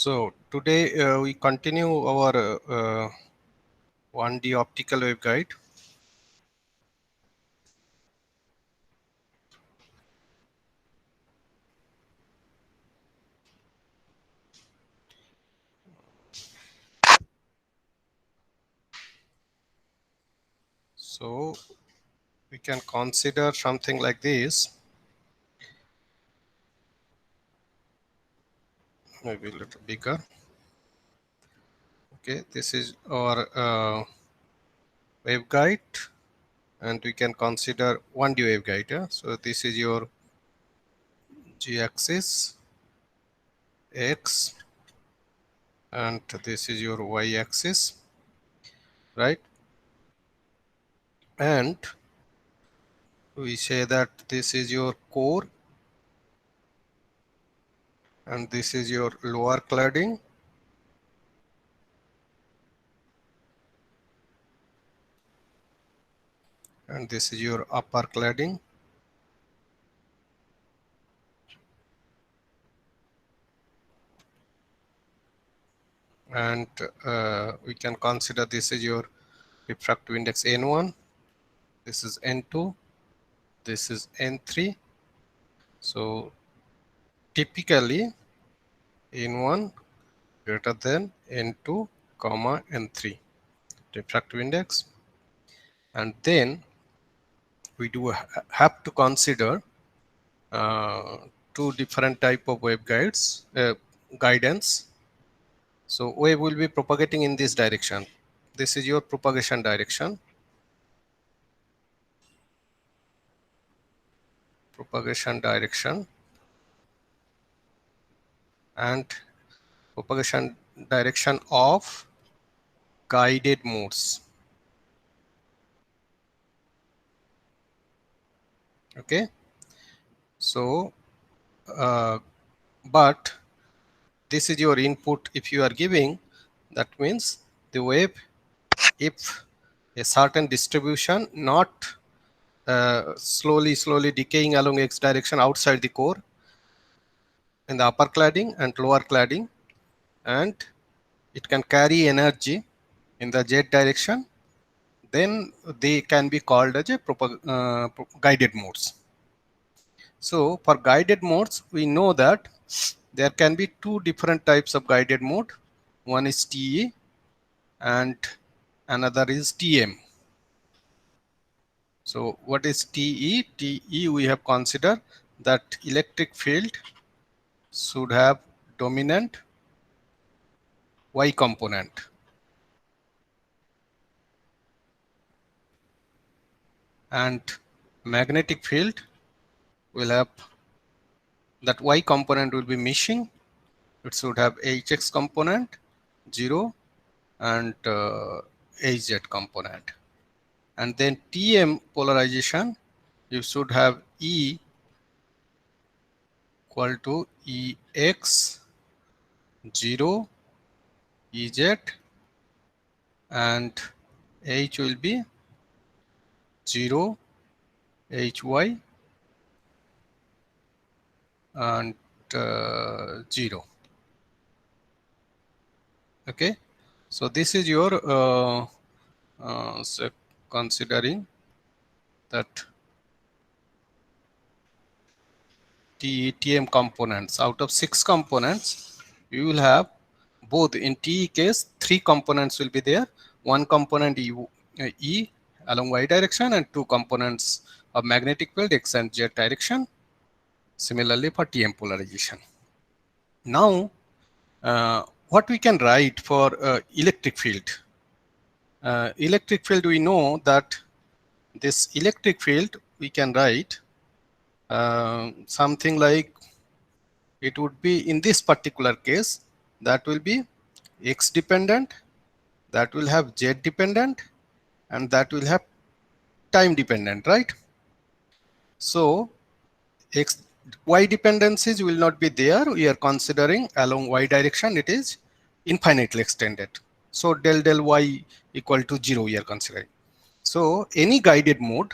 So today we continue our 1D optical waveguide. So we can consider something like this, maybe a little bigger. Okay, this is our waveguide, and we can consider 1D waveguide. Yeah? So this is your g-axis, x, and this is your y-axis, right? And we say that this is your core, and this is your lower cladding, and this is your upper cladding. And we can consider this is your refractive index N1, this is N2, this is N3. So typically N1 greater than N2 comma N3 refractive index. And then we do have to consider two different type of waveguides guidance. So wave will be propagating in this direction. This is your propagation direction. And propagation direction of guided modes. Okay, so but this is your input. If you are giving, that means the wave, if a certain distribution, not slowly decaying along x direction outside the core in the upper cladding and lower cladding, and it can carry energy in the z direction, then they can be called as a guided modes. So for guided modes, we know that there can be two different types of guided mode. One is TE and another is TM. So what is TE? TE, we have considered that electric field should have dominant Y component, and magnetic field will have that Y component will be missing. It should have HX component 0 and HZ component. And then TM polarization, you should have E equal to EX 0 EZ, and H will be 0 HY and 0. Okay, so this is your so considering that TM components. Out of 6 components, you will have both. In TE case, 3 components will be there. One component E along Y direction, and 2 components of magnetic field X and Z direction. Similarly for TM polarization. Now, what we can write for electric field? Electric field, we know that this electric field we can write something like, it would be in this particular case, that will be X dependent, that will have Z dependent, and that will have time dependent, right? So Y dependencies will not be there. We are considering along Y direction, it is infinitely extended. So del Y equal to 0 we are considering. So any guided mode,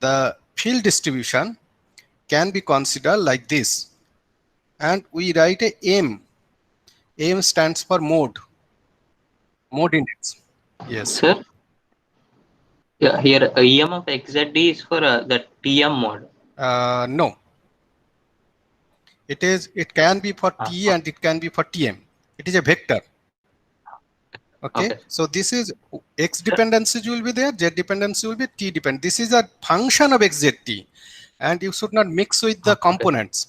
the field distribution can be considered like this. and we write a M. M stands for mode index. Yes. Sir, yeah, here EM of XZD is for the TM mode. No, it can be for T Okay. and it can be for TM. It is a vector. Okay, Okay. so this is X Sir, dependencies will be there, Z dependency will be T dependent. This is a function of XZT, and you should not mix with the okay. components.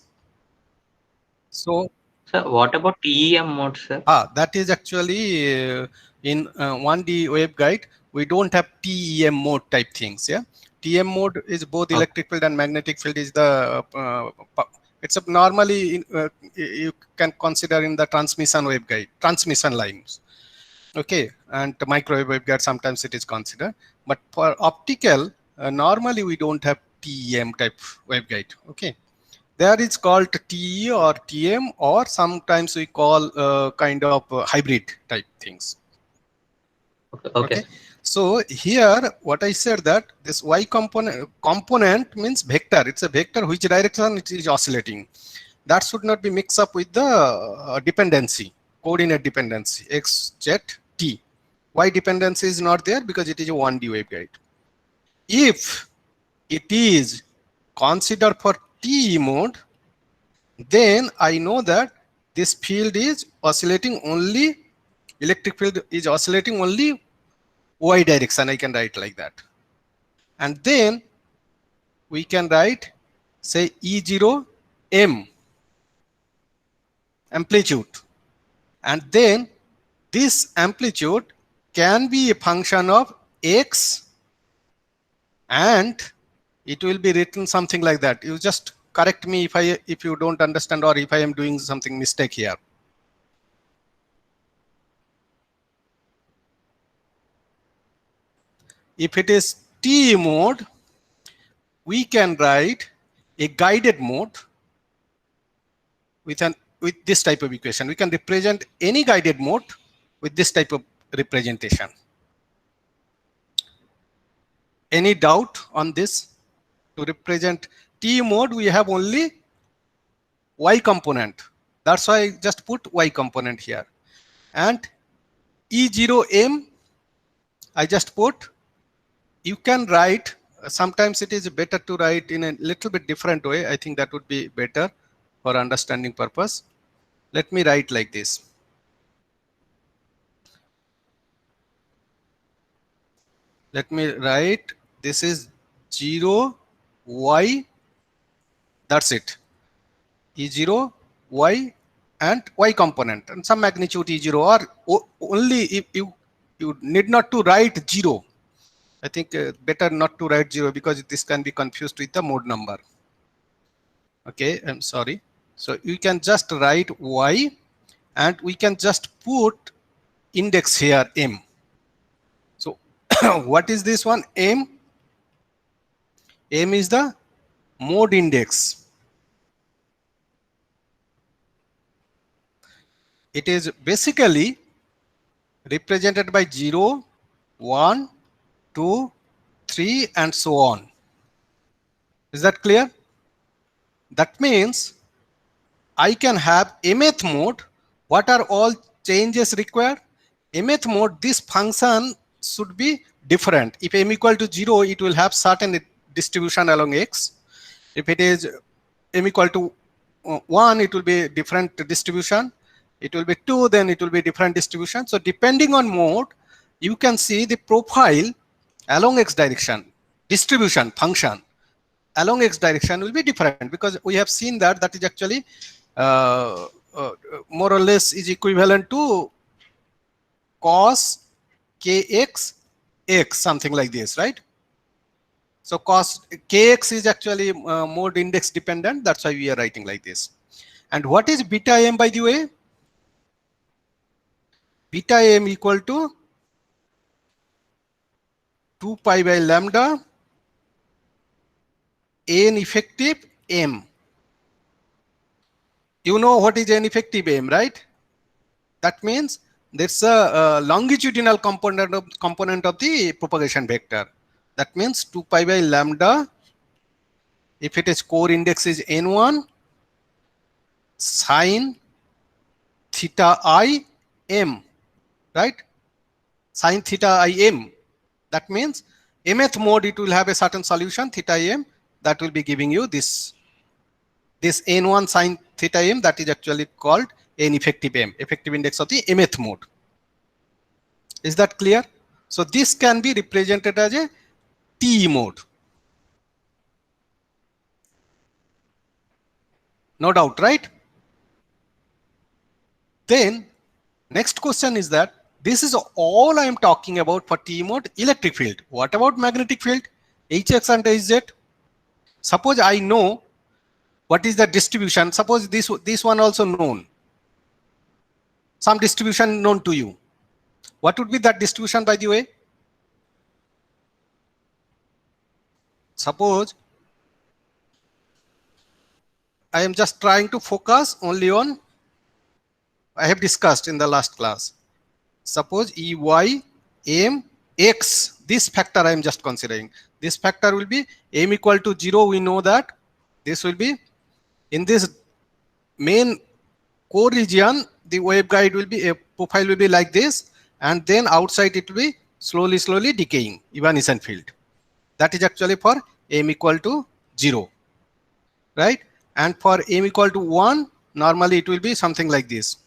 So Sir, what about TEM mode, sir? that is actually in 1D waveguide, we don't have TEM mode type things. Yeah, TM mode is both Okay. electric field and magnetic field is the it's a normally you can consider in the transmission waveguide, transmission lines. Okay, and microwave waveguide sometimes it is considered, but for optical normally we don't have TEM type waveguide. Okay, there is called TE or TM, or sometimes we call kind of hybrid type things. Okay. Okay. Okay, so here what I said that this Y component means vector. It's a vector which direction it is oscillating. That should not be mixed up with the dependency, coordinate dependency X, Z, T. Y dependency is not there because it is a 1D waveguide. If it is considered for TE mode, then I know that this field is oscillating only, electric field is oscillating only Y direction. I can write like that. And then we can write, say, E0 M amplitude. And then this amplitude can be a function of X, and it will be written something like that. You just correct me if you don't understand or if I am doing something mistake here. If it is T mode, we can write a guided mode with this type of equation. We can represent any guided mode with this type of representation. Any doubt on this? To represent T mode, we have only Y component. That's why I just put Y component here. And E0M, I just put, you can write, sometimes it is better to write in a little bit different way. I think that would be better for understanding purpose. Let me write like this. Let me write, this is 0, Y, that's it. E0, Y, and Y component, and some magnitude E0, or only if you need not to write 0. I think better not to write 0 because this can be confused with the mode number. Okay, I'm sorry. So you can just write Y, and we can just put index here M. So what is this one? M is the mode index. It is basically represented by 0, 1, 2, 3, and so on. Is that clear? That means I can have mth mode. What are all changes required? Mth mode, this function should be different. If m equal to 0, it will have certain distribution along x. If it is m equal to 1, it will be different distribution. It will be 2, then it will be different distribution. So depending on mode, you can see the profile along x direction, distribution function along x direction will be different, because we have seen that that is actually uh, uh, more or less is equivalent to cos kx x, something like this, right? So cos kx is actually mode index dependent. That's why we are writing like this. And what is beta m, by the way? Beta m equal to 2 pi by lambda n effective m. You know what is n effective m, right? That means there's a longitudinal component of the propagation vector. That means 2 pi by lambda, if it is core index is n1, sine theta I m, right? Sine theta I m. That means mth mode, it will have a certain solution theta m that will be giving you this n1 sine theta m, that is actually called n effective m, effective index of the mth mode. Is that clear? So this can be represented as a TE mode. No doubt, right? Then next question is that this is all I am talking about for TE mode, electric field. What about magnetic field? Hx and Hz. Suppose I know what is the distribution. Suppose this one also known. Some distribution known to you. What would be that distribution, by the way? Suppose I am just trying to focus only on, I have discussed in the last class. Suppose Ey m x, this factor I am just considering. This factor will be m equal to 0. We know that this will be in this main core region, the waveguide will be, a profile will be like this, and then outside it will be slowly decaying evanescent field. That is actually for m equal to 0, right? And for m equal to 1, normally it will be something like this.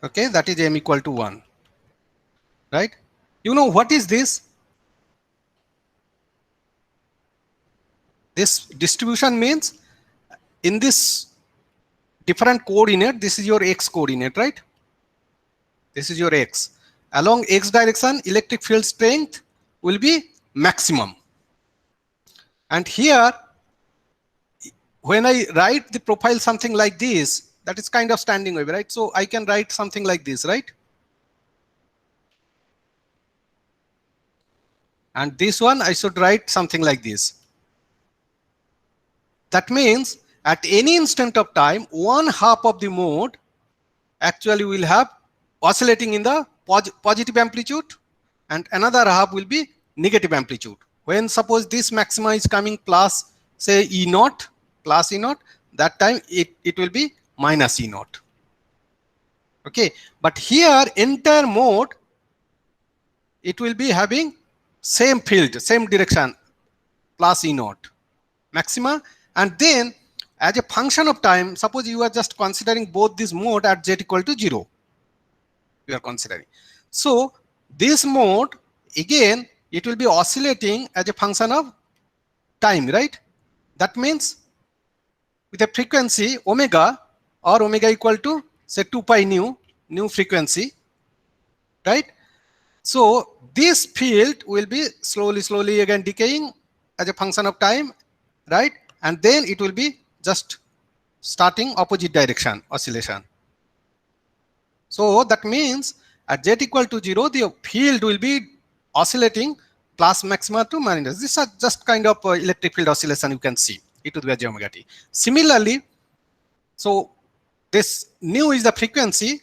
Okay, that is m equal to 1, right? You know what is this? This distribution means in this different coordinate, this is your x coordinate, right? This is your x. Along x direction, electric field strength will be maximum. And here, when I write the profile something like this, that is kind of standing wave, right? So I can write something like this, right? And this one, I should write something like this. That means at any instant of time, one half of the mode actually will have oscillating in the positive amplitude, and another half will be negative amplitude. When suppose this maxima is coming plus, say, E naught, plus E naught, that time it will be minus E naught. Okay, but here entire mode, it will be having same field, same direction, plus E naught maxima. And then as a function of time, suppose you are just considering both this mode at z equal to 0. You are considering. So this mode, again, it will be oscillating as a function of time, right? That means with a frequency omega, or omega equal to, say, 2 pi nu frequency, right? So this field will be slowly again decaying as a function of time, right? And then it will be just starting opposite direction oscillation. So that means at z equal to 0, the field will be oscillating plus maxima to minus. These are just kind of electric field oscillation you can see, e to the j omega t. Similarly, so this nu is the frequency,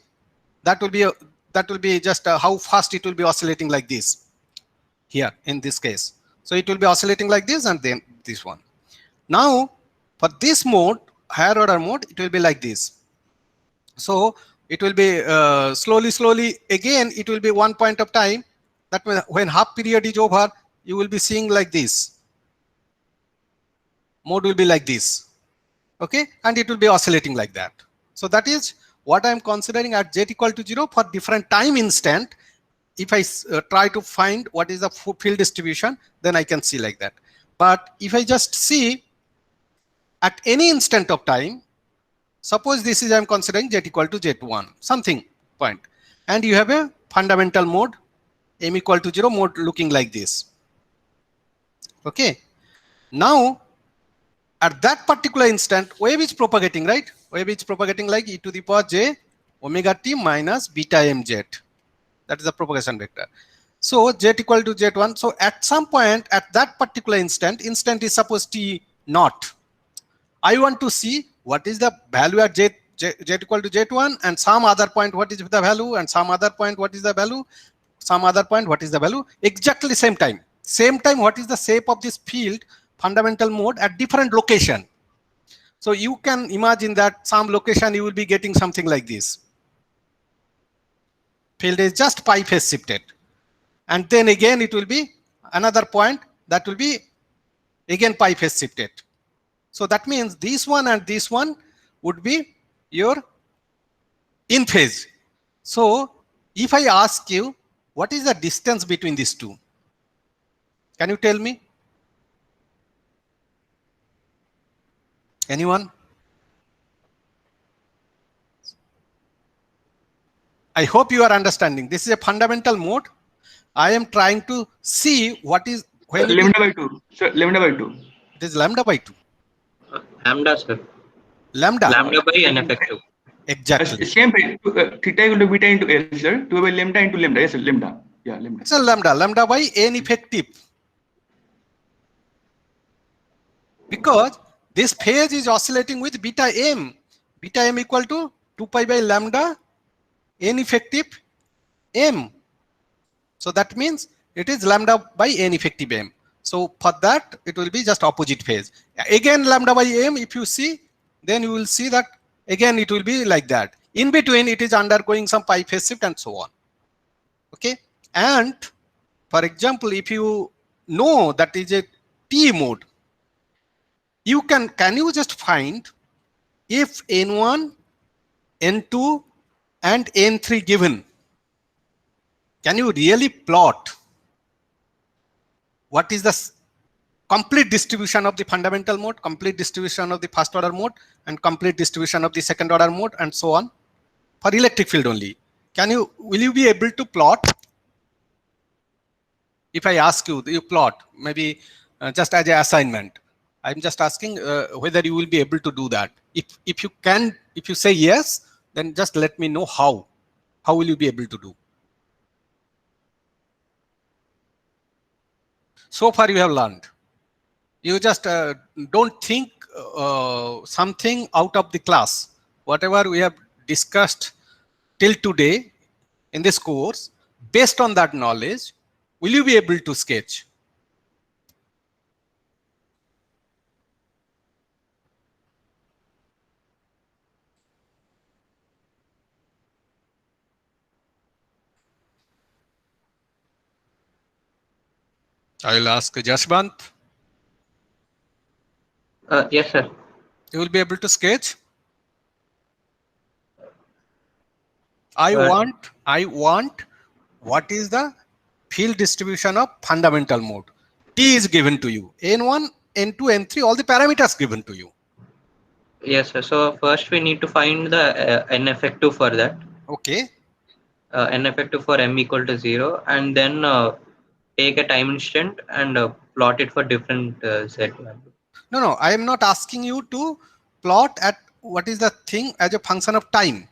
that will be just how fast it will be oscillating like this here in this case. So it will be oscillating like this, and then this one. Now for this mode, higher order mode, it will be like this. So it will be slowly again, it will be one point of time, that when half period is over, you will be seeing like this. Mode will be like this. Okay, and it will be oscillating like that. So that is what I am considering at z equal to 0 for different time instant. If I try to find what is the field distribution, then I can see like that. But if I just see at any instant of time, suppose this is I am considering z equal to z1, something point, and you have a fundamental mode, m equal to 0 mode looking like this. Okay, now at that particular instant, wave is propagating, right? Wave is propagating like e to the power j omega t minus beta mz. That is the propagation vector. So z equal to z1. So at some point at that particular instant is suppose t naught. I want to see what is the value at z equal to z1, and some other point what is the value, and some other point what is the value, some other point what is the value, exactly same time. Same time, what is the shape of this field fundamental mode at different location? So you can imagine that some location you will be getting something like this. Field is just pi phase shifted. And then again it will be another point that will be again pi phase shifted. So that means this one and this one would be your in phase. So if I ask you, what is the distance between these two? Can you tell me? Anyone? I hope you are understanding. This is a fundamental mode. I am trying to see what is when lambda by 2. Sir, lambda by 2. It is lambda by 2. Lambda, sir. Lambda. Lambda by n effective. Exactly. Same thing. Theta equal to beta into L, sir. 2 by lambda into lambda. Yes, sir, lambda. Yeah, lambda. It's a lambda. Lambda by n effective. Because this phase is oscillating with beta m. Beta m equal to 2 pi by lambda n effective m. So that means it is lambda by n effective m. So for that, it will be just opposite phase. Again, lambda by m, if you see, then you will see that again it will be like that. In between, it is undergoing some pi phase shift and so on. Okay. And for example, if you know that is a T mode, you can you just find if n1, n2, and n3 given, can you really plot what is the complete distribution of the fundamental mode, complete distribution of the first order mode, and complete distribution of the second order mode, and so on, for electric field only? Will you be able to plot? If I ask you, you plot, maybe just as an assignment, I'm just asking whether you will be able to do that. If you can, if you say yes, then just let me know how. How will you be able to do? So far you have learned. You just don't think something out of the class. Whatever we have discussed till today in this course, based on that knowledge, will you be able to sketch? I will ask Jashwant. Yes, sir. You will be able to sketch? I want what is the field distribution of fundamental mode. T is given to you. N1, N2, N3, all the parameters given to you. Yes, sir. So first we need to find the n effective for that. Okay. N effective for m equal to 0, and then take a time instant and plot it for different z value. No, I am not asking you to plot at what is the thing as a function of time.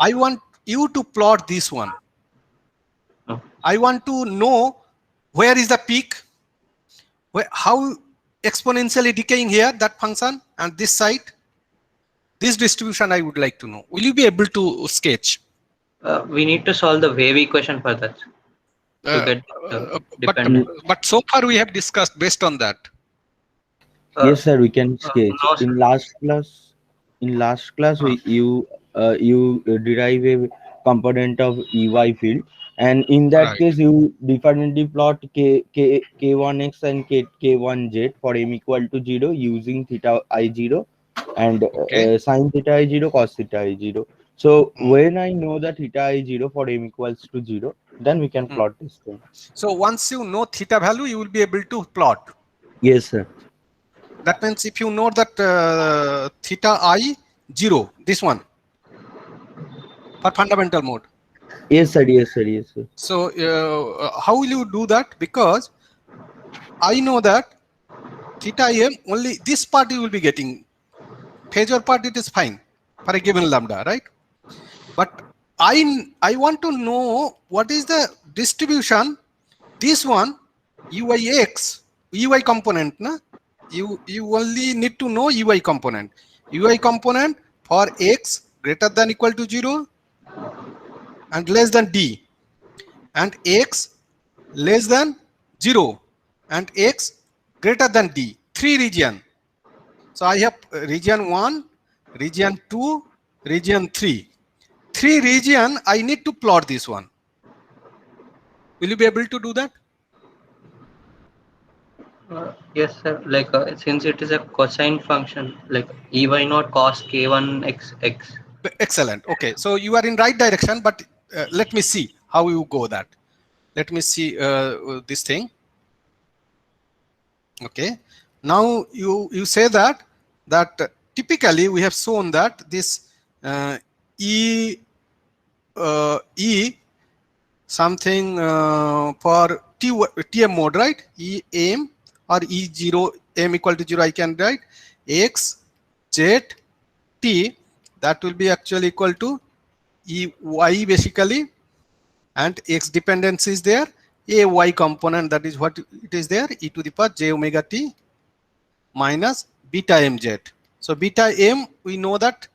I want you to plot this one. Oh. I want to know where is the peak, how exponentially decaying here, that function, and this side. This distribution I would like to know. Will you be able to sketch? We need to solve the wave equation for that. To get but so far we have discussed based on that. Yes, sir. We can sketch. No, In last class, you derive a component of EY field, and in that Right. case, you differently plot k1x and k1z for m equal to 0 using theta I0 and Okay. sin theta I0, cos theta I0. So when I know that theta I0 for m equals to 0, then we can plot this thing. So once you know theta value, you will be able to plot. Yes, sir. That means if you know that theta I0, this one, for fundamental mode. Yes, sir. Yes, sir. Yes, sir. So how will you do that? Because I know that theta im, only this part you will be getting. Phasor part, it is fine for a given lambda, right? But I want to know what is the distribution. This one, UIX, UI component, na? You only need to know UI component. UI component for x greater than equal to 0 and less than d, and x less than 0 and x greater than d. 3 region. So I have region 1, region 2, region 3. 3 region, I need to plot this one. Will you be able to do that? Yes, sir. Like since it is a cosine function, like ey naught cos k1 x. Excellent. Okay, so you are in right direction, but let me see how you go that. Let me see this thing. Okay, now you say that typically we have shown that this e something for tm mode, right? E m or e0 m equal to 0, I can write x z t, that will be actually equal to e y basically, and x dependence is there, a y component, that is what it is there, e to the power j omega t minus beta mz. So beta m, we know that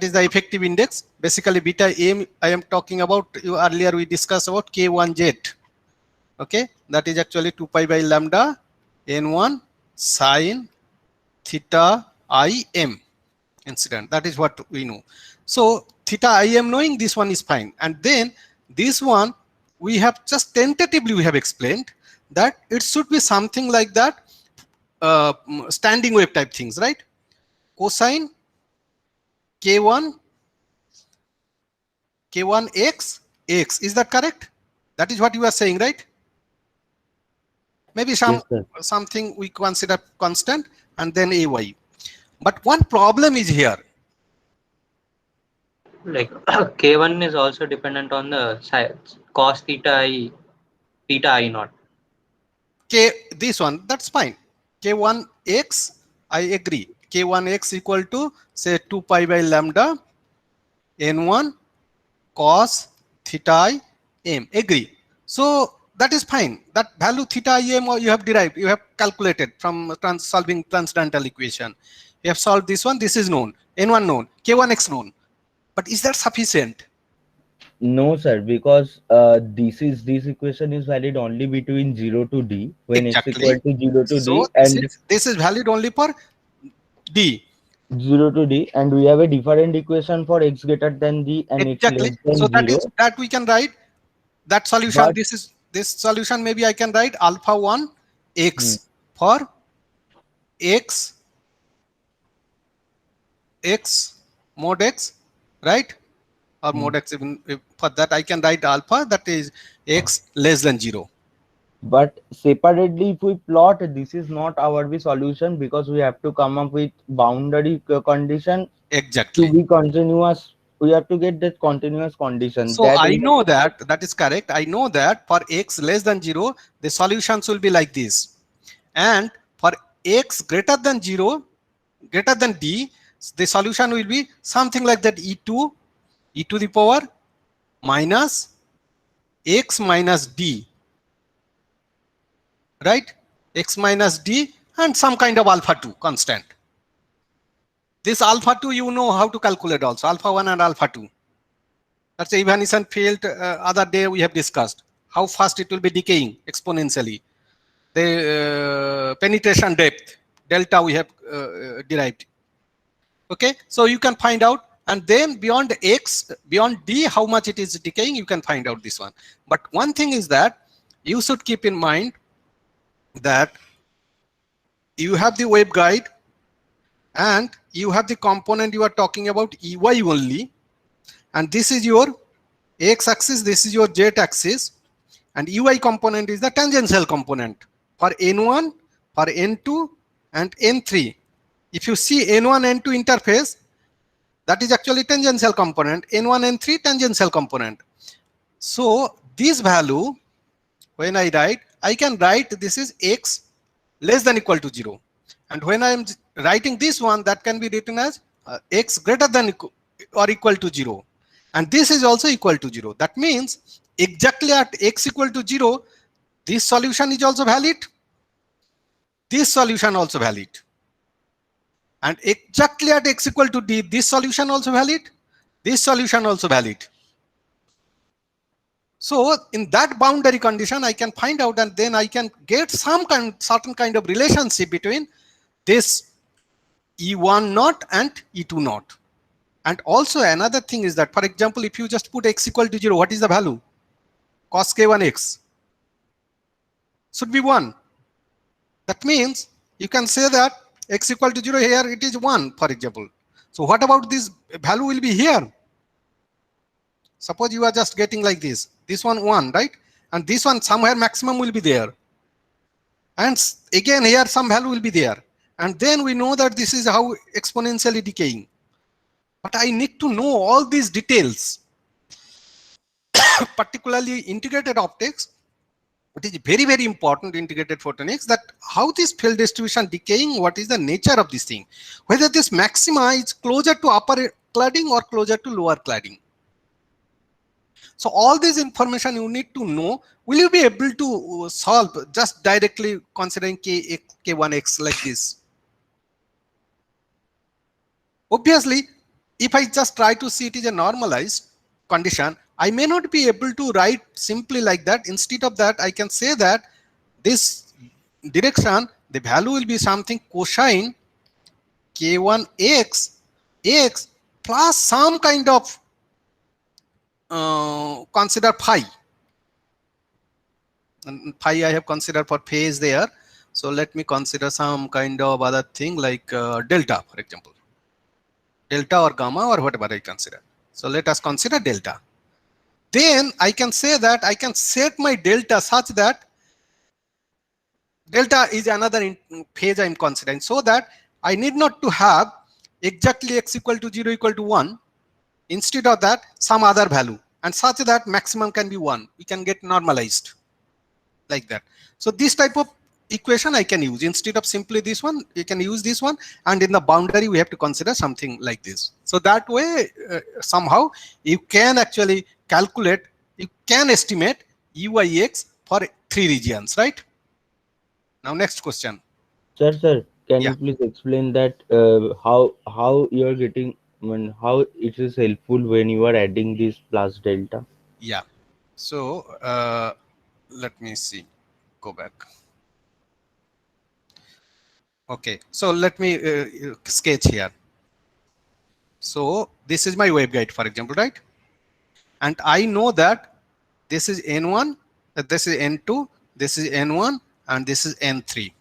is the effective index. Basically beta m I am talking about, earlier we discussed about k1z. Okay, that is actually 2 pi by lambda n1 sine theta I m incident. That is what we know. So theta I am knowing, this one is fine. And then this one we have just tentatively we have explained that it should be something like that, standing wave type things, right? Cosine k1 x x, is that correct? That is what you are saying, right? Maybe Yes, sir. something we consider constant and then ay. But one problem is here. Like k1 is also dependent on the cos theta I naught. K, this one, that's fine. K1 x, I agree. K1 x equal to say 2 pi by lambda n1 cos theta I m, agree. So that is fine. That value theta I m you have derived, you have calculated from solving transcendental equation. You have solved this one, this is known, n1 known, k1x known. But is that sufficient? No, sir, because this equation is valid only between 0 to d, when Exactly. x equal to 0 to So d, and this is valid only for d. 0 to d, and we have a different equation for x greater than d and Exactly. x less So than 0. that we can write that solution. But This solution, maybe I can write alpha 1 x for x mod x, right? Or mod x, even for that I can write alpha, that is x less than 0. But separately, if we plot, this is not our solution, because we have to come up with boundary condition Exactly. to be continuous. We have to get that continuous condition. So that I know that is correct. I know that for x less than 0, the solutions will be like this. And for x greater than 0, greater than d, the solution will be something like that, e to the power minus x minus d, right? X minus d and some kind of alpha 2 constant. This alpha 2 you know how to calculate also, alpha 1 and alpha 2. That's the evanescent field. Other day we have discussed how fast it will be decaying exponentially. The penetration depth delta we have derived. Okay, so you can find out, and then beyond x, beyond d, how much it is decaying, you can find out this one. But one thing is that you should keep in mind that you have the waveguide and you have the component you are talking about, ey only, and this is your x axis, this is your z axis, and ui component is the tangential component for n1, for n2 and n3. If you see n1 n2 interface, that is actually tangential component, n1 n3 tangential component. So this value, when I write, I can write this is x less than equal to 0, and when I am writing this one, that can be written as x greater than or equal to 0, and this is also equal to 0. That means exactly at x equal to 0, this solution is also valid, this solution also valid, and exactly at x equal to d, this solution also valid, this solution also valid. So in that boundary condition, I can find out, and then I can get some certain kind of relationship between this E1 naught and E2 naught. And also another thing is that, for example, if you just put x equal to 0, what is the value? Cos k1x should be 1. That means you can say that x equal to 0 here, it is 1, for example. So what about this value will be here? Suppose you are just getting like this one 1, right? And this one somewhere maximum will be there. And again here some value will be there. And then we know that this is how exponentially decaying. But I need to know all these details, particularly integrated optics. It is very, very important, integrated photonics, that how this field distribution decaying, what is the nature of this thing, whether this maxima is closer to upper cladding or closer to lower cladding. So all this information you need to know. Will you be able to solve just directly considering k1x like this? Obviously, if I just try to see it is a normalized condition, I may not be able to write simply like that. Instead of that, I can say that this direction, the value will be something cosine k1x x plus some kind of consider phi. And phi I have considered for phase there. So let me consider some kind of other thing like delta, for example. Delta or gamma or whatever I consider. So let us consider delta. Then I can say that I can set my delta such that delta is another phase I am considering, so that I need not to have exactly x equal to 0 equal to 1. Instead of that, some other value, and such that maximum can be 1. We can get normalized like that. So this type of equation I can use. Instead of simply this one, you can use this one, and in the boundary we have to consider something like this. So that way somehow you can actually calculate, you can estimate UIX for 3 regions, right? Now next question. Sir, can Yeah. you please explain that how you are getting, how it is helpful when you are adding this plus delta? Yeah. So let me see. Go back. Okay. So let me sketch here. So this is my waveguide, for example, right? And I know that this is N1, this is N2, this is N1, and this is N3.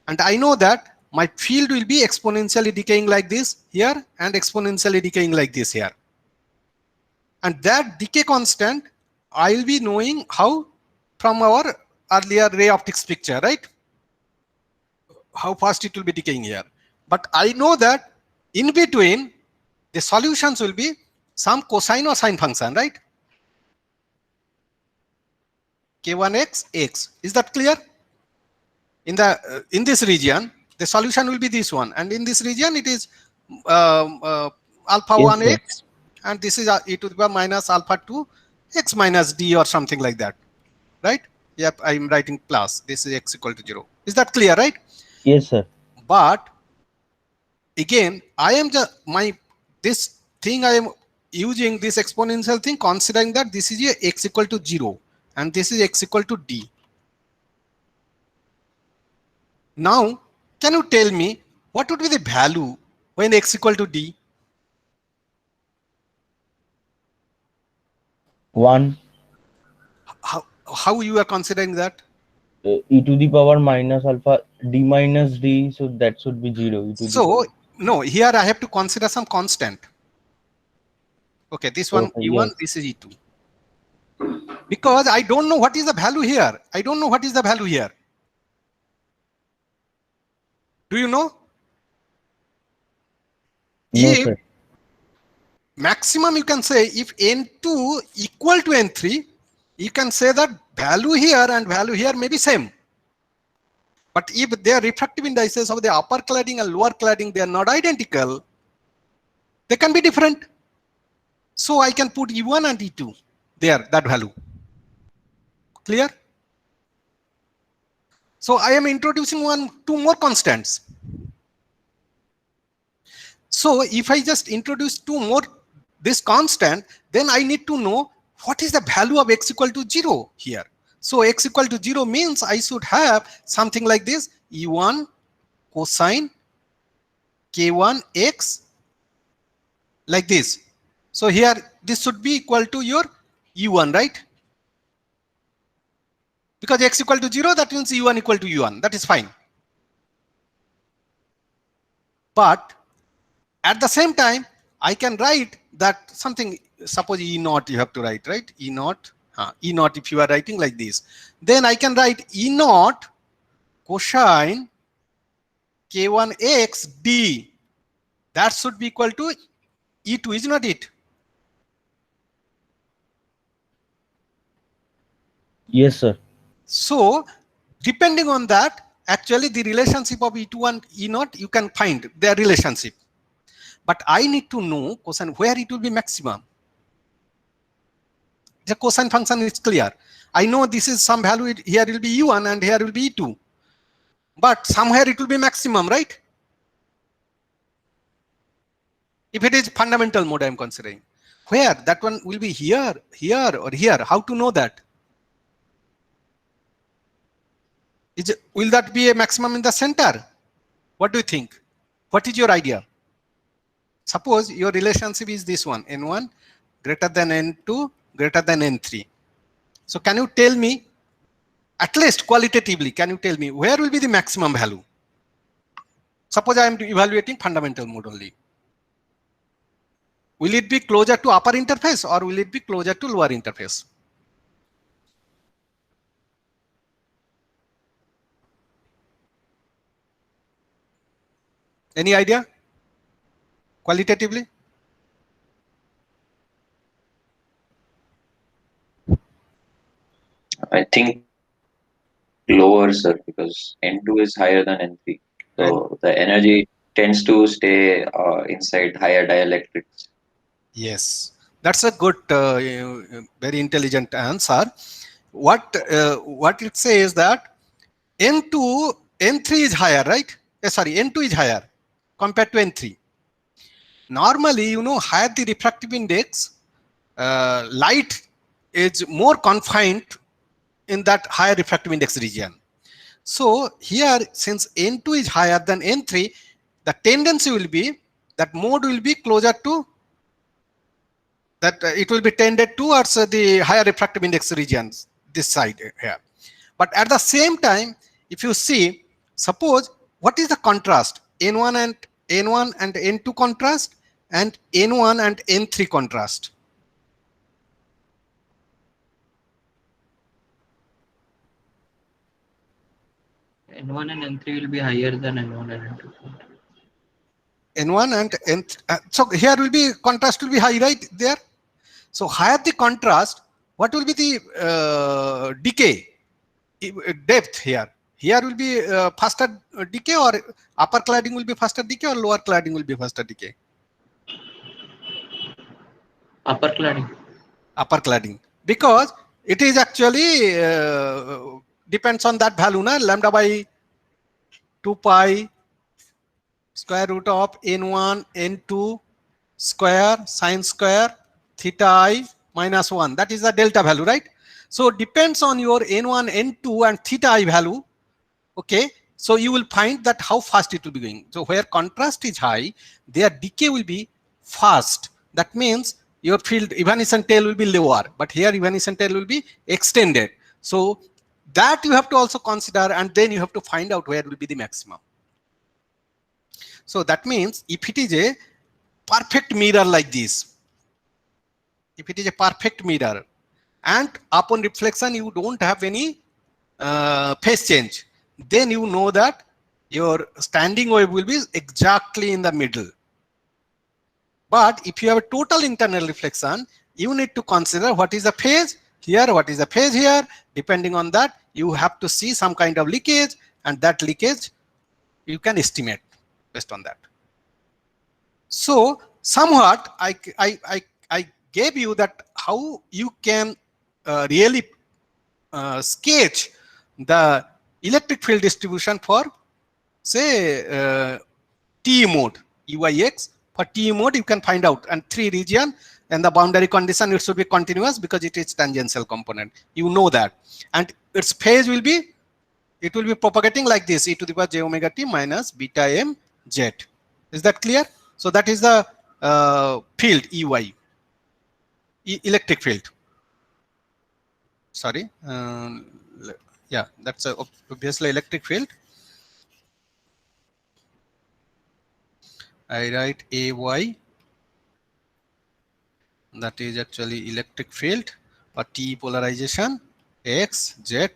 And I know that my field will be exponentially decaying like this here and exponentially decaying like this here. And that decay constant, I'll be knowing how from our earlier ray optics picture, right? How fast it will be decaying here. But I know that in between, the solutions will be some cosine or sine function, right? K1x, x. Is that clear? In this region, the solution will be this one, and in this region it is alpha Yes, 1x, and this is e to the power minus alpha 2 x minus d or something like that, right? Yep, I'm writing plus. This is x equal to 0. Is that clear, right? Yes, sir. But again, I am just this thing I am using this exponential thing, considering that this is a x equal to 0 and this is x equal to d. Now, can you tell me what would be the value when x equal to d? 1 How you are considering that? e to the power minus alpha d minus d, so that should be 0. So no, here I have to consider some constant. Okay, this one Okay, E1, yes. this is E2. Because I don't know what is the value here. I don't know what is the value here. Do you know? No, If sir. maximum, you can say if N2 equal to N3, you can say that value here and value here may be same. But if their refractive indices of the upper cladding and lower cladding, they are not identical, they can be different. So I can put E1 and E2 there, that value. Clear? So I am introducing two more constants. So if I just introduce two more this constant, then I need to know what is the value of x equal to 0 here? So x equal to 0 means I should have something like this, E1 cosine K1x like this. So here this should be equal to your U1, right? Because x equal to 0, that means U1 equal to U1. That is fine. But at the same time, I can write that something, suppose E0 you have to write, right? E0, E0 if you are writing like this. Then I can write E0 cosine K1x d. That should be equal to E2, is not it? Yes, sir. So depending on that, actually the relationship of E2 and E0, you can find their relationship. But I need to know cosine where it will be maximum. The cosine function is clear. I know this is some value, here will be E1 and here will be E2. But somewhere it will be maximum, right? If it is fundamental mode I am considering. Where? That one will be here, here, or here. How to know that? Will that be a maximum in the center? What do you think? What is your idea? Suppose your relationship is this one, N1 greater than N2 greater than N3. So can you tell me, at least qualitatively, can you tell me where will be the maximum value? Suppose I am evaluating fundamental mode only. Will it be closer to upper interface or will it be closer to lower interface? Any idea? Qualitatively? I think lower, sir, because N2 is higher than N3. So the energy tends to stay inside higher dielectrics. Yes, that's a good, very intelligent answer. What it says that N3 is higher, right? Sorry, N2 is higher compared to N3. Normally, you know, higher the refractive index, light is more confined in that higher refractive index region. So here, since N2 is higher than N3, the tendency will be that mode will be closer to that, it will be tended towards the higher refractive index regions, this side here. But at the same time, if you see, suppose what is the contrast? N1 and N2 contrast and N1 and N3 contrast. N1 and N3 will be higher than N1 and N2. N1 and N3. So here will be contrast will be high, right there. So higher the contrast, what will be the decay depth here? Here will be faster decay, or upper cladding will be faster decay, or lower cladding will be faster decay? Upper cladding. Upper cladding, because it is actually depends on that value, na, lambda by 2 pi square root of N1 N2 square sine square theta I minus 1. That is the delta value, right? So depends on your N1 N2 and theta I value. Okay, so you will find that how fast it will be going. So where contrast is high, their decay will be fast. That means your field evanescent tail will be lower, but here evanescent tail will be extended. So that you have to also consider, and then you have to find out where will be the maximum. So that means if it is a perfect mirror like this, if it is a perfect mirror and upon reflection you don't have any phase change, then you know that your standing wave will be exactly in the middle. But if you have a total internal reflection, you need to consider what is the phase here, what is the phase here. Depending on that, you have to see some kind of leakage, and that leakage you can estimate based on that. So somewhat I gave you that how you can really sketch the electric field distribution for, say, TE mode, UIX. For TE mode, you can find out, and 3 region and the boundary condition it should be continuous because it is tangential component. You know that. And its phase will be, it will be propagating like this, e to the power j omega t minus beta m z. Is that clear? So that is the field Ey, electric field. Sorry. Yeah, that's obviously electric field. I write Ay, that is actually electric field for T polarization, X, Z,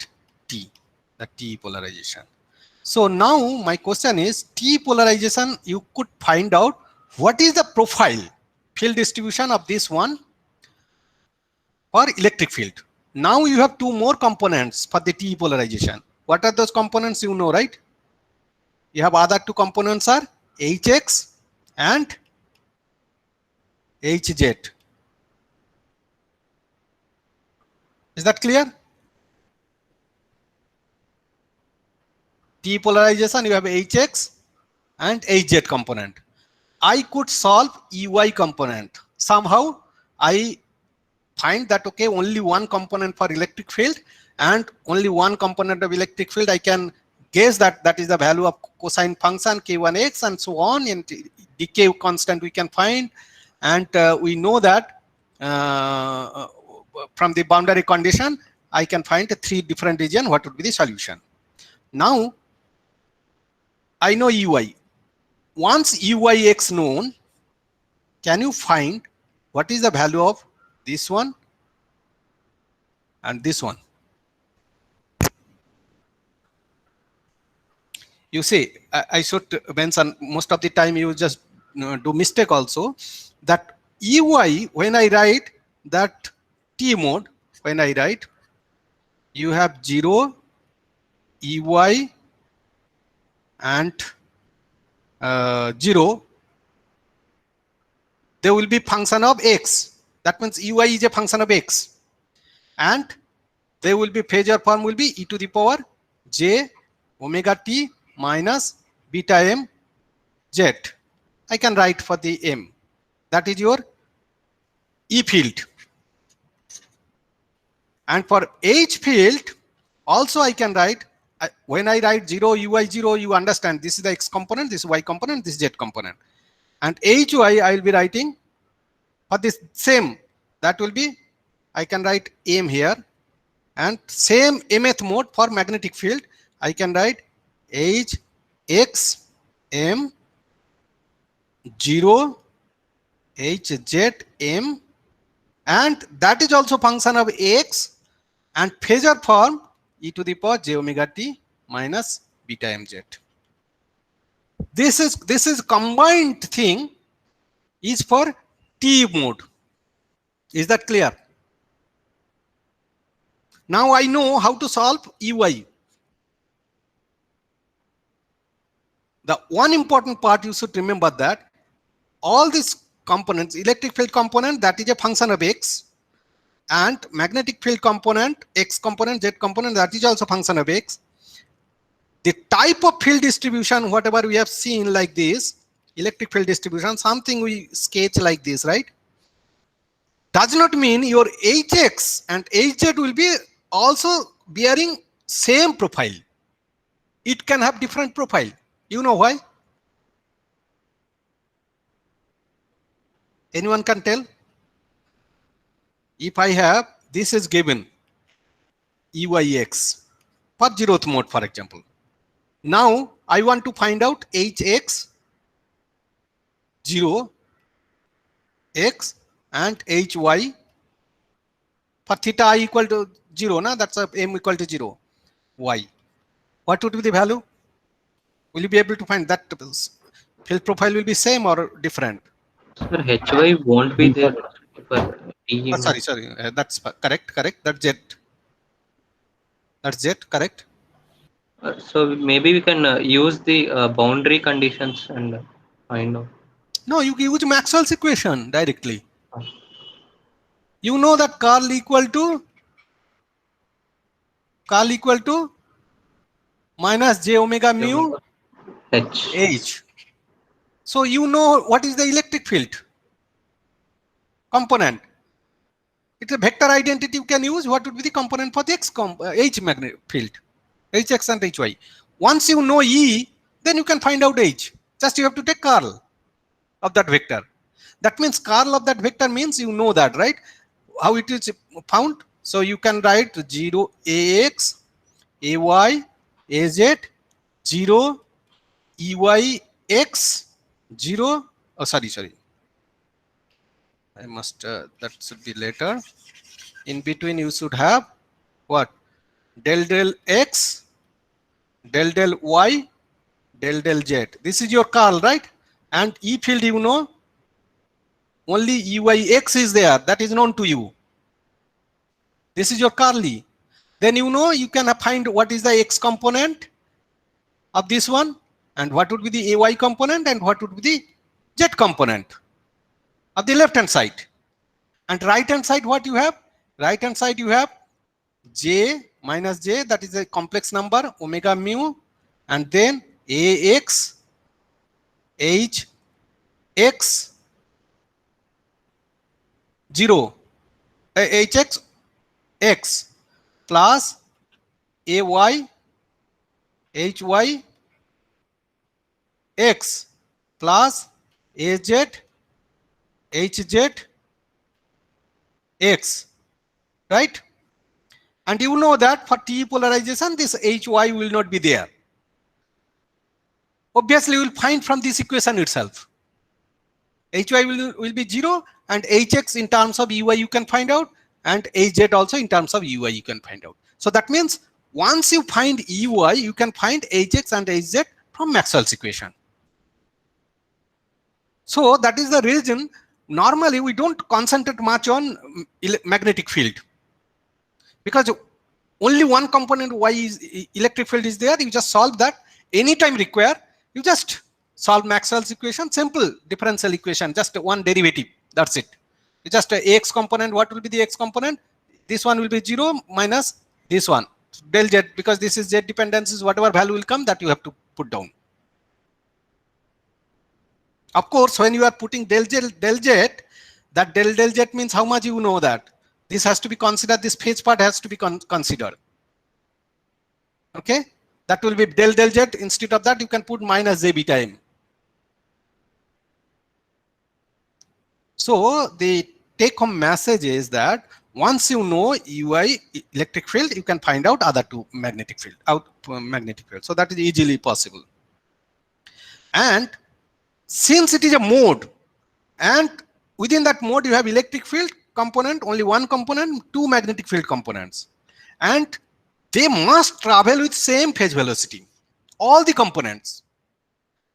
T, the T polarization. So now my question is, T polarization, you could find out what is the profile, field distribution of this one for electric field. Now you have two more components for the T polarization. What are those components? You know, right? You have other two components are Hx and Hz. Is that clear? T polarization, you have Hx and Hz component. I could solve Ey component. Somehow I find that, okay, only one component for electric field and only one component of electric field. I can guess that that is the value of cosine function k1x and so on, and decay constant we can find. And we know that from the boundary condition, I can find three different regions. What would be the solution? Now, I know Ey. Once Uyx known, can you find what is the value of this one and this one? You see, I should mention, most of the time you just do mistake also, that Ey, when I write that T mode, when I write, you have 0, Ey and 0, there will be function of x. That means Ey is a function of x. And there will be phasor form will be e to the power j omega t minus beta m z. I can write for the m. That is your E field. And for H field, also I can write, when I write 0, Ui 0, you understand this is the x component, this is y component, this is z component. And Hy, I will be writing for this same, that will be, I can write m here. And same mth mode for magnetic field, I can write H x m 0 H z m, and that is also function of x, and phasor form e to the power j omega t minus beta mz. This is combined thing is for T mode. Is that clear? Now I know how to solve Ey. The one important part you should remember that all these components, electric field component, that is a function of x, and magnetic field component, x component, z component, that is also function of x. The type of field distribution, whatever we have seen like this, electric field distribution, something we sketch like this, right? Does not mean your Hx and Hz will be also bearing same profile. It can have different profile. You know why? Anyone can tell? If I have, this is given Eyx for 0th mode, for example. Now I want to find out Hx 0 x and Hy for theta I equal to 0, na? That's a m equal to 0 y. What would be the value? Will you be able to find that? Field profile will be same or different? Sir, Hy won't be there for T. Sorry, that's correct. That's z. That's z, correct. So maybe we can use the boundary conditions and find out. No, you use Maxwell's equation directly. You know that curl equal to minus j omega mu H. h. So you know what is the electric field. component. It's a vector identity you can use. What would be the component for the H magnetic field? Hx and Hy. Once you know E, then you can find out H. Just you have to take curl of that vector. That means curl of that vector means you know that, right? How it is found? So you can write 0 Ax, Ay, Az, 0 Eyx, 0. Oh, sorry. I must, that should be later. In between, you should have what? Del X, del Y, del Z. This is your curl, right? And E field, you know, only Eyx is there. That is known to you. This is your curl E. Then you know you can find what is the X component of this one, and what would be the AY component, and what would be the Z component of the left hand side. And right hand side, what you have? Right hand side you have J minus J, that is a complex number, omega mu, and then AX, H, X, 0, HX, X, plus AY, HY, X, plus AZ, HZ, X, right? And you know that for T polarization, this HY will not be there. Obviously, you will find from this equation itself. HY will be 0, and HX in terms of EY you can find out, and AZ also in terms of EY you can find out. So that means once you find EY, you can find HX and HZ from Maxwell's equation. So that is the reason normally we don't concentrate much on magnetic field, because only one component Y is electric field is there. You just solve that. Anytime require, you just solve Maxwell's equation, simple differential equation, just one derivative. That's it. You just Ax component. What will be the X component? This one will be 0 minus this one del Z, because this is Z dependencies. Whatever value will come, that you have to put down. Of course, when you are putting del Z, that del Z means how much you know that. This has to be considered. This phase part has to be considered. Okay, that will be del Z. Instead of that, you can put minus J beta M. So the take-home message is that once you know EY electric field, you can find out other two magnetic field, So that is easily possible. And since it is a mode, and within that mode you have electric field component, only one component, two magnetic field components, and they must travel with same phase velocity. All the components,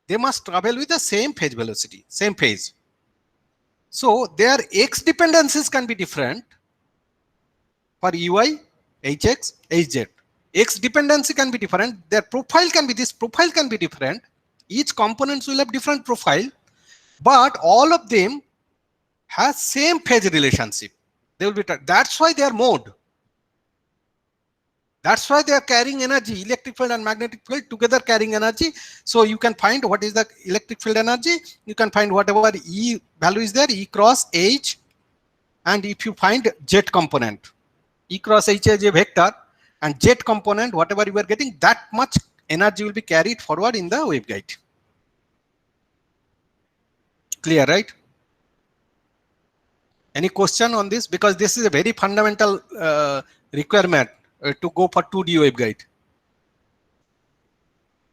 they must travel with the same phase velocity, same phase. So their X dependencies can be different for EY, HX, HZ. X dependency can be different. Their profile can be, this profile can be different. Each components will have different profile, but all of them has same phase relationship. They will be, that's why they are mode. That's why they are carrying energy, electric field and magnetic field together carrying energy. So you can find what is the electric field energy. You can find whatever E value is there, E cross H. And if you find Z component, E cross H is a vector, and Z component, whatever you are getting, that much energy will be carried forward in the waveguide. Clear, right? Any question on this? Because this is a very fundamental requirement to go for 2D waveguide,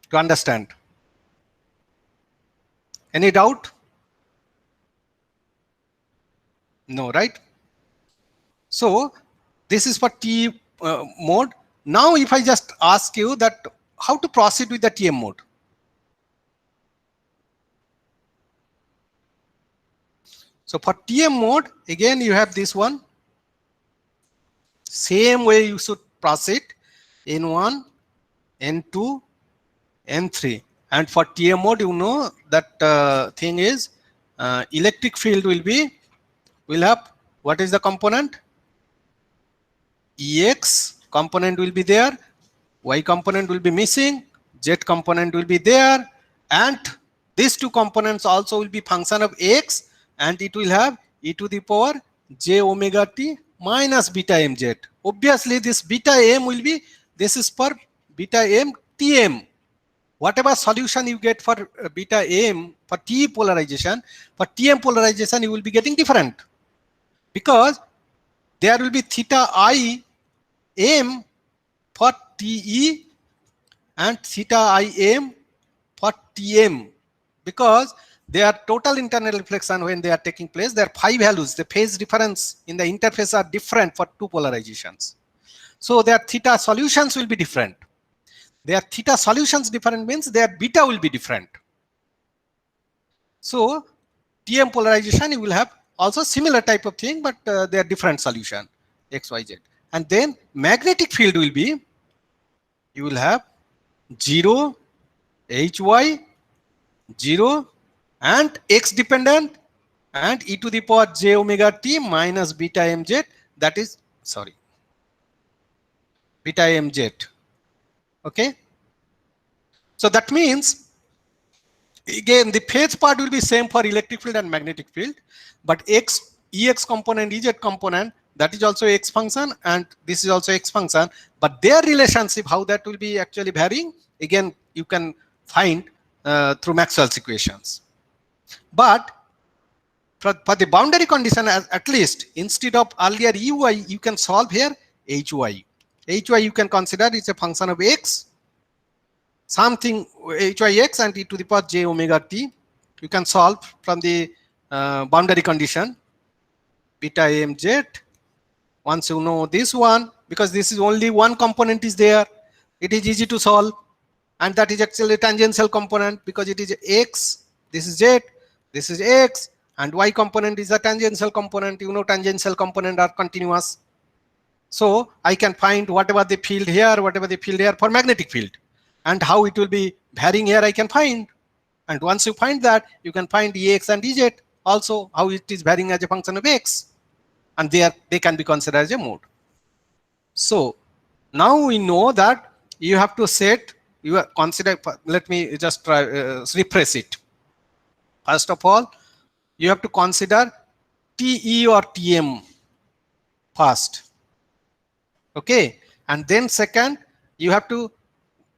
to understand. Any doubt? No, right? So this is for T mode. Now if I just ask you that how to proceed with the TM mode. So for TM mode, again you have this one. Same way you should proceed, N1, N2, N3. And for TM mode, you know that thing is electric field will have, what is the component? EX component will be there, Y component will be missing, Z component will be there, and these two components also will be function of X, and it will have e to the power j omega t minus beta mz. Obviously, this beta m will be, this is for beta m tm. Whatever solution you get for beta m for T polarization, for Tm polarization you will be getting different, because there will be theta I m for Te and theta I m for Tm, because their total internal reflection when they are taking place, their phi values, the phase difference in the interface are different for two polarizations. So their theta solutions will be different. Their theta solutions different means their beta will be different. So Tm polarization you will have also similar type of thing, but they are different solution x, y, z. And then magnetic field will be, you will have 0, hy, 0 and x dependent and e to the power j omega t minus beta mz, that is, sorry, beta mz. Okay. So that means, again, the phase part will be same for electric field and magnetic field, but ex component, ez component, that is also x function and this is also x function, but their relationship, how that will be actually varying, again you can find through Maxwell's equations. But for the boundary condition, at least instead of earlier uy, you can solve here hy. Hy you can consider it's a function of x, something hyx and e to the power j omega t. You can solve from the boundary condition beta mz. Once you know this one, because this is only one component is there, it is easy to solve, and that is actually tangential component because it is x, this is z, this is x, and y component is a tangential component. You know tangential component are continuous. So I can find whatever the field here, whatever the field here for magnetic field, and how it will be varying here I can find. And once you find that, you can find ex and ez also, how it is varying as a function of x, and they can be considered as a mode. So now we know that you have to set, you consider, let me just try refresh it. First of all, you have to consider Te or Tm first. Okay, and then second, you have to,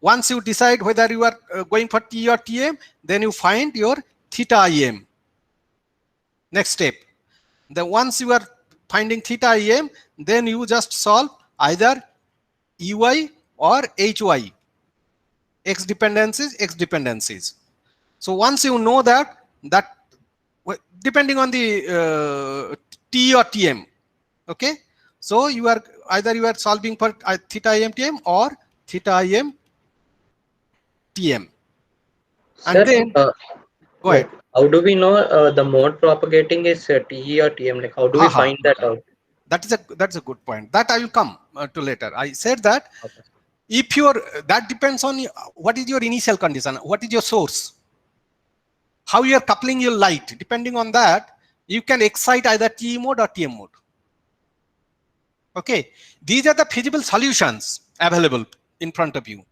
once you decide whether you are going for T or Tm, then you find your theta Im. Next step. Then once you are finding theta Im, then you just solve either Ey or Hy. X dependencies. So once you know that depending on the T or Tm, okay. So you are either you are solving for theta Im Tm or theta Im Tm. And Sir, then go ahead. how do we know the mode propagating is TE or TM? Like, how do we find that out? That's a good point. That I will come to later. I said that Okay. if that depends on what is your initial condition, what is your source, how you are coupling your light. Depending on that, you can excite either TE mode or TM mode. Okay, these are the feasible solutions available in front of you.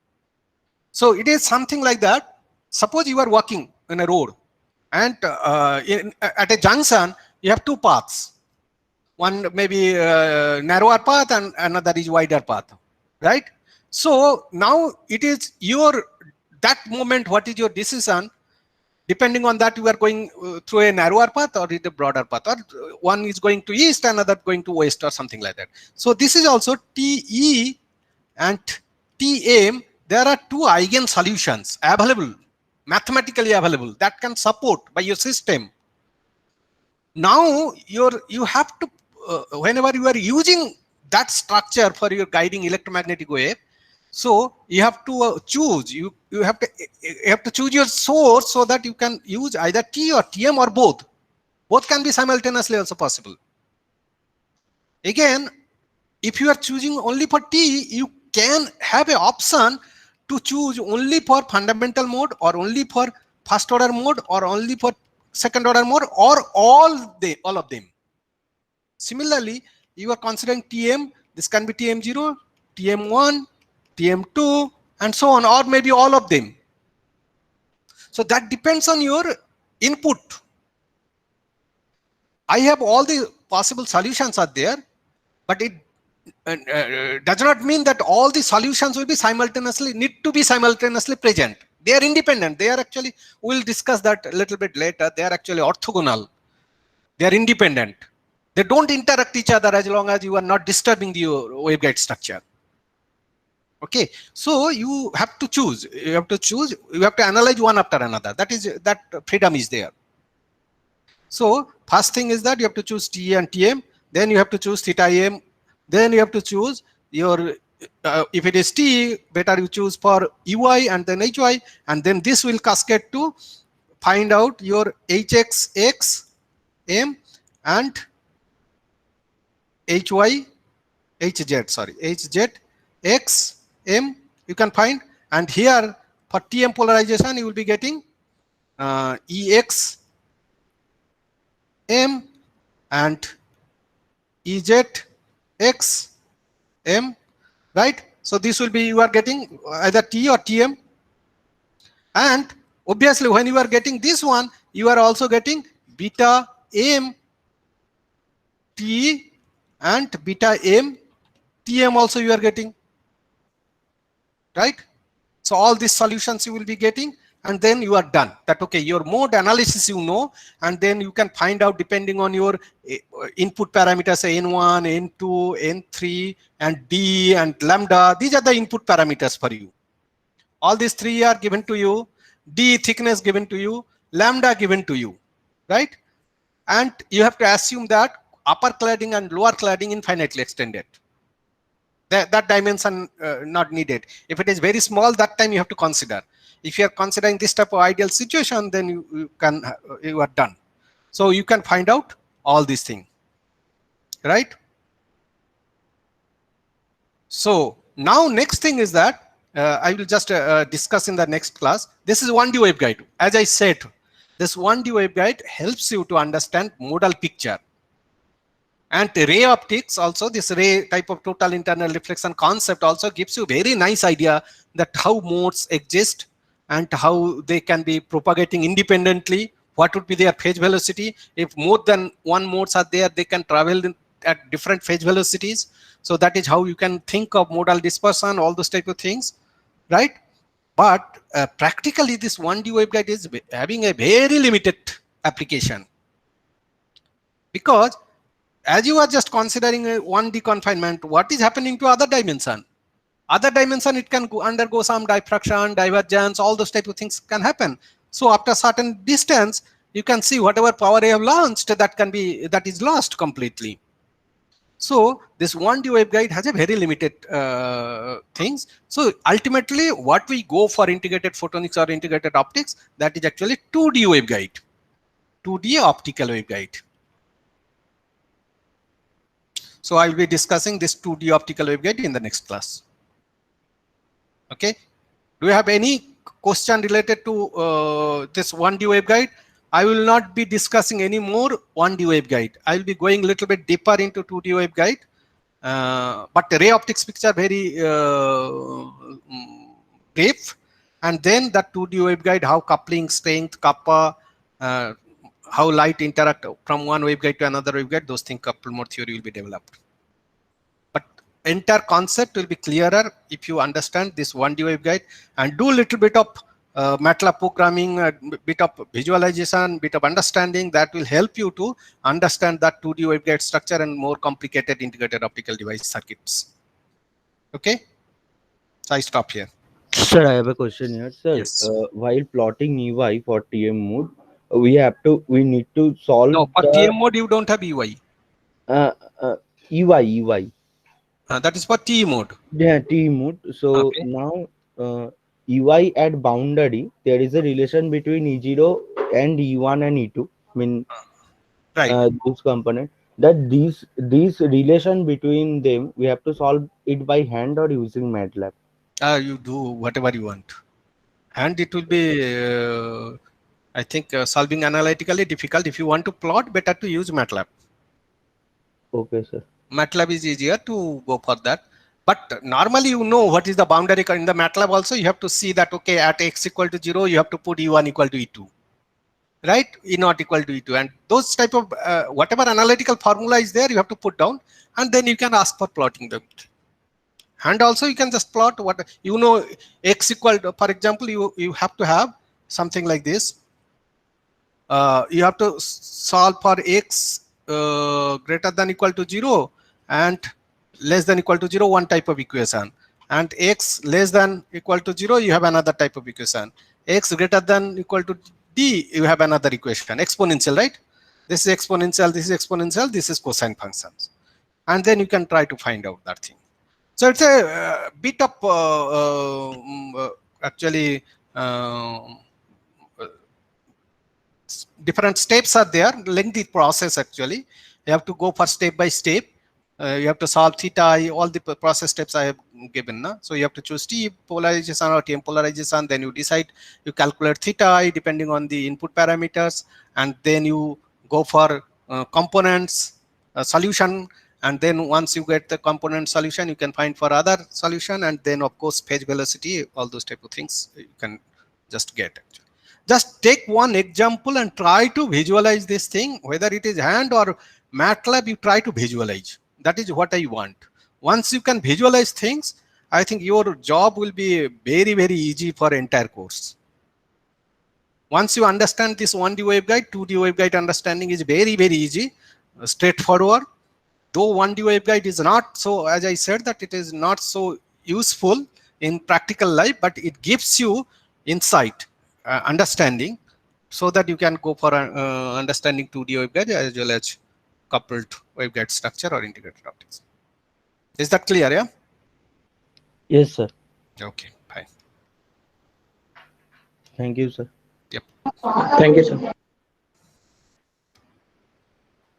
So it is something like that. Suppose you are walking in a road, and at a junction you have two paths. One maybe narrower path and another is wider path, right? So now it is that moment, what is your decision? Depending on that, you are going through a narrower path or a broader path, or one is going to east, another going to west, or something like that. So this is also TE and TM. There are two eigen solutions available, mathematically available, that can support by your system. Now you have to, whenever you are using that structure for your guiding electromagnetic wave, so you have to choose, you have to choose your source so that you can use either T or Tm or both. Both can be simultaneously also possible. Again, if you are choosing only for T, you can have an option to choose only for fundamental mode, or only for first order mode, or only for second order mode, or all of them. Similarly, you are considering Tm, this can be Tm0, Tm1, Tm2, and so on, or maybe all of them. So that depends on your input. I have all the possible solutions are there, but it does not mean that all the solutions will be need to be simultaneously present. They are independent. They are actually, we'll discuss that a little bit later. They are actually orthogonal. They are independent. They don't interact each other as long as you are not disturbing the waveguide structure. Okay, so you have to choose. You have to choose. You have to analyze one after another. That freedom is there. So first thing is that you have to choose TE and TM. Then you have to choose theta AM. Then you have to choose your if it is T, better you choose for EY and then HY, and then this will cascade to find out your HXX M and HY HZ. Sorry, HZ X M you can find, and here for TM polarization you will be getting EX M and EZ X M, right? So this will be, you are getting either T or TM, and obviously when you are getting this one, you are also getting beta M T and beta M TM also you are getting, right? So all these solutions you will be getting, and then you are done. That okay, your mode analysis you know, and then you can find out depending on your input parameters, N1, N2, N3, and D and lambda. These are the input parameters for you. All these three are given to you. D thickness given to you, lambda given to you, right? And you have to assume that upper cladding and lower cladding infinitely extended. That dimension not needed. If it is very small, that time you have to consider. If you are considering this type of ideal situation, then you are done. So you can find out all these things, right? So now next thing is that I will just discuss in the next class. This is 1D waveguide. As I said, this 1D waveguide helps you to understand modal picture. And ray optics also, this ray type of total internal reflection concept also gives you very nice idea that how modes exist and how they can be propagating independently. What would be their phase velocity? If more than one modes are there, they can travel at different phase velocities. So that is how you can think of modal dispersion, all those type of things, right? But practically this 1D waveguide is having a very limited application, because as you are just considering a 1D confinement, what is happening to other dimension? Other dimension, it can undergo some diffraction, divergence, all those type of things can happen. So after a certain distance, you can see whatever power you have launched, that is lost completely. So this 1D waveguide has a very limited things. So ultimately, what we go for integrated photonics or integrated optics, that is actually 2D waveguide, 2D optical waveguide. So I will be discussing this 2D optical waveguide in the next class. Okay. Do you have any question related to this 1D waveguide? I will not be discussing any more 1D waveguide. I will be going a little bit deeper into 2D waveguide. But the ray optics picture very brief. And then that 2D waveguide, how coupling, strength, kappa, how light interact from one waveguide to another waveguide, those things, couple more theory will be developed. But entire concept will be clearer if you understand this 1D waveguide and do a little bit of MATLAB programming, a bit of visualization, bit of understanding. That will help you to understand that 2D waveguide structure and more complicated integrated optical device circuits. Okay, so I stop here. Sir, I have a question here. Sir, Yes. while plotting EY for TM mode, we need to solve No, for the TM mode you don't have EY. EY. That is for T mode. Yeah, T mode. So Okay. now EY at boundary, there is a relation between E0 and E1 and E2. I mean, Right. this component. That these relation between them, we have to solve it by hand or using MATLAB. You do whatever you want, and it will be I think solving analytically difficult. If you want to plot, better to use MATLAB. Okay, sir. MATLAB is easier to go for that. But normally you know what is the boundary. In the MATLAB also you have to see that okay, at x equal to 0 you have to put E1 equal to E2. right? E naught equal to E2, and those type of whatever analytical formula is there, you have to put down, and then you can ask for plotting them. And also you can just plot what you know x equal to, for example, you have to have something like this. You have to solve for x greater than equal to 0 and less than equal to 0, one type of equation, and x less than equal to 0, you have another type of equation. X greater than equal to d, you have another equation, exponential, right? This is exponential, this is exponential, this is cosine functions, and then you can try to find out that thing. So it's a bit of actually different steps are there, lengthy process actually. You have to go for step by step. You have to solve theta I, all the process steps I have given. Na? So you have to choose T polarization or TM polarization, then you decide, you calculate theta I depending on the input parameters, and then you go for components solution, and then once you get the component solution, you can find for other solution, and then of course phase velocity, all those type of things you can just get actually. Just take one example and try to visualize this thing, whether it is hand or MATLAB, you try to visualize. That is what I want. Once you can visualize things, I think your job will be very, very easy for entire course. Once you understand this 1D waveguide, 2D waveguide understanding is very, very easy, straightforward. Though 1D waveguide is not so, as I said, that it is not so useful in practical life, but it gives you insight, understanding, so that you can go for understanding 2D waveguide as well as coupled waveguide structure or integrated optics. Is that clear? Yeah. Yes, sir. Okay. Fine. Thank you, sir. Yep. Thank you, sir.